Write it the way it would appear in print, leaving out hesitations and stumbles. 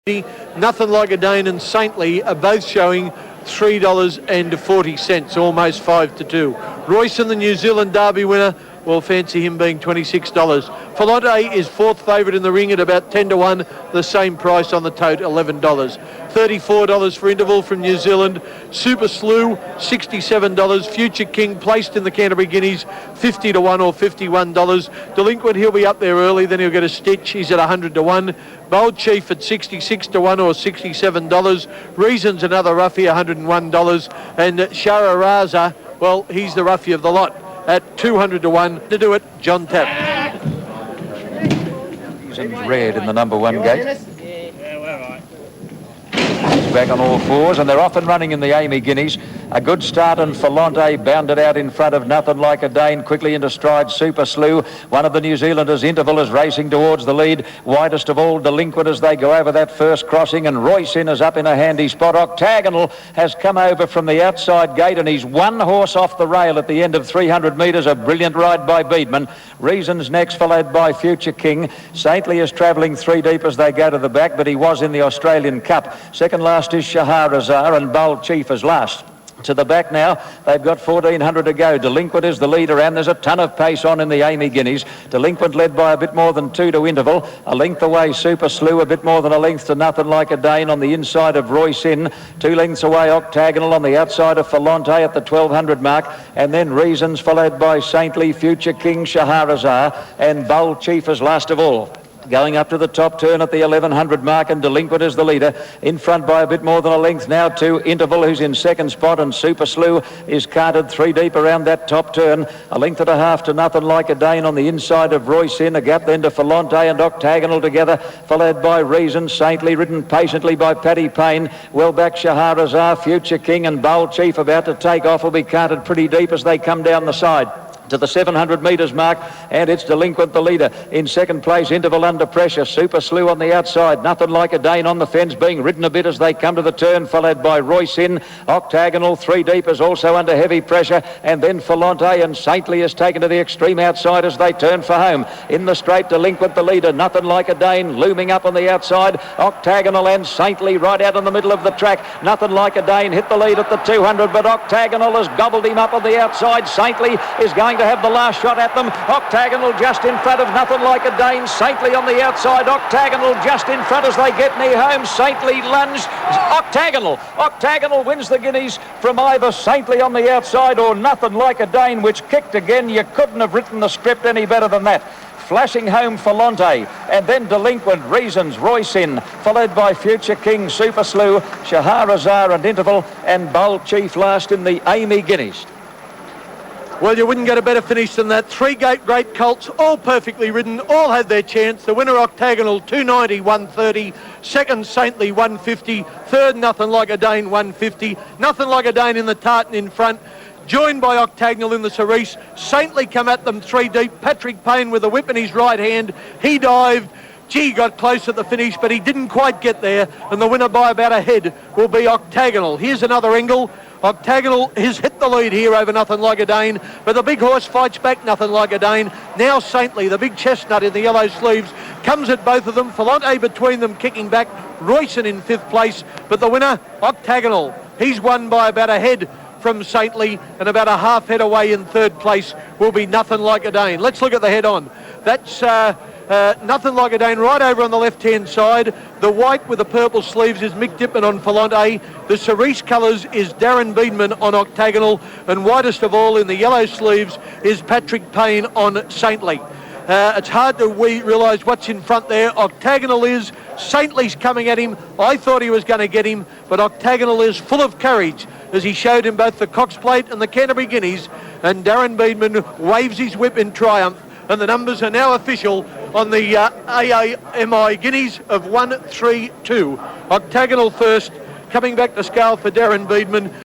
Nothing Like a Dane and Saintly are both showing $3.40, almost 5-2. Royston, the New Zealand Derby winner, well, fancy him being $26. Falante is fourth favourite in the ring at about 10-1, the same price on the tote, $11. $34 for Interval from New Zealand. Super Slew, $67. Future King, placed in the Canterbury Guineas, 50-1 or $51. Delinquent, he'll be up there early, then he'll get a stitch. He's at 100-1. Bold Chief at 66-1 or $67. Reasons another roughie, $101. And Shahrazar, well, he's the roughie of the lot at 200-1 to do it. John Tapp. Reasons red in the number one gate. He's back on all fours, and they're off and running in the Amy Guineas. A good start, and Falante bounded out in front of Nothing Like a Dane, quickly into stride Super Slew. One of the New Zealanders, Interval, is racing towards the lead. Widest of all, Delinquent, as they go over that first crossing, and Royson is up in a handy spot. Octagonal has come over from the outside gate, and he's one horse off the rail at the end of 300 metres. A brilliant ride by Beedman. Reasons next, followed by Future King. Saintly is travelling three deep as they go to the back, but he was in the Australian Cup. Second last is Shahrazar, and Bold Chief is last. To the back now, they've got 1,400 to go. Delinquent is the leader, and there's a ton of pace on in the Amy Guineas. Delinquent led by a bit more than 2 to Interval. A length away, Super Slew, a bit more than a length to Nothing Like a Dane on the inside of Royson. 2 lengths away, Octagonal on the outside of Falante at the 1,200 mark. And then Reasons, followed by Saintly, Future King, Shahrazar, and Bold Chief is last of all. Going up to the top turn at the 1,100 mark, and Delinquent is the leader. In front by a bit more than a length now to Interval, who's in second spot, and Super Slew is carted 3 deep around that top turn. A length and a half to Nothing Like a Dane on the inside of Royson. A gap then to Falante and Octagonal together, followed by Reason. Saintly ridden patiently by Paddy Payne. Well back Shahrazar, Future King, and Bold Chief about to take off will be carted pretty deep as they come down the side to the 700 metres mark, and it's Delinquent the leader. In second place, Interval under pressure. Super Slew on the outside. Nothing Like a Dane on the fence, being ridden a bit as they come to the turn, followed by Royson. Octagonal 3 deep is also under heavy pressure, and then Falante, and Saintly is taken to the extreme outside as they turn for home. In the straight, Delinquent the leader. Nothing Like a Dane looming up on the outside. Octagonal and Saintly right out in the middle of the track. Nothing Like a Dane hit the lead at the 200, but Octagonal has gobbled him up on the outside. Saintly is going to have the last shot at them. Octagonal just in front of Nothing Like a Dane. Saintly on the outside. Octagonal just in front as they get near home. Saintly lunged. Octagonal wins the Guineas from either Saintly on the outside or Nothing Like a Dane, which kicked again. You couldn't have written the script any better than that. Flashing home Falante, and then Delinquent, Reasons, Royson, followed by Future King, Super Slew, Shahrazar and Interval, and Bold Chief last in the Amy Guineas. Well, you wouldn't get a better finish than that. 3 great colts, all perfectly ridden, all had their chance. The winner, Octagonal, 290, 130. Second, Saintly, 150. Third, Nothing Like a Dane, 150. Nothing Like a Dane in the tartan in front, joined by Octagonal in the cerise. Saintly come at them 3 deep. Patrick Payne with a whip in his right hand. He dived. Gee, got close at the finish, but he didn't quite get there. And the winner by about a head will be Octagonal. Here's another angle. Octagonal has hit the lead here over Nothing Like a Dane, but the big horse fights back Nothing Like a Dane. Now Saintly, the big chestnut in the yellow sleeves, comes at both of them. Falante between them kicking back. Royson in 5th place, but the winner, Octagonal. He's won by about a head from Saintly, and about a half head away in 3rd place will be Nothing Like a Dane. Let's look at the head on. That's Nothing Like a Dane right over on the left-hand side. The white with the purple sleeves is Mick Dippin on Falante. The cerise colours is Darren Beedman on Octagonal. And widest of all in the yellow sleeves is Patrick Payne on Saintly. It's hard to realise what's in front there. Octagonal is. Saintly's coming at him. I thought he was going to get him, but Octagonal is full of courage as he showed him both the Cox Plate and the Canterbury Guineas. And Darren Beedman waves his whip in triumph. And the numbers are now official on the AAMI Guineas of 132. Octagonal first, coming back to scale for Darren Beedman.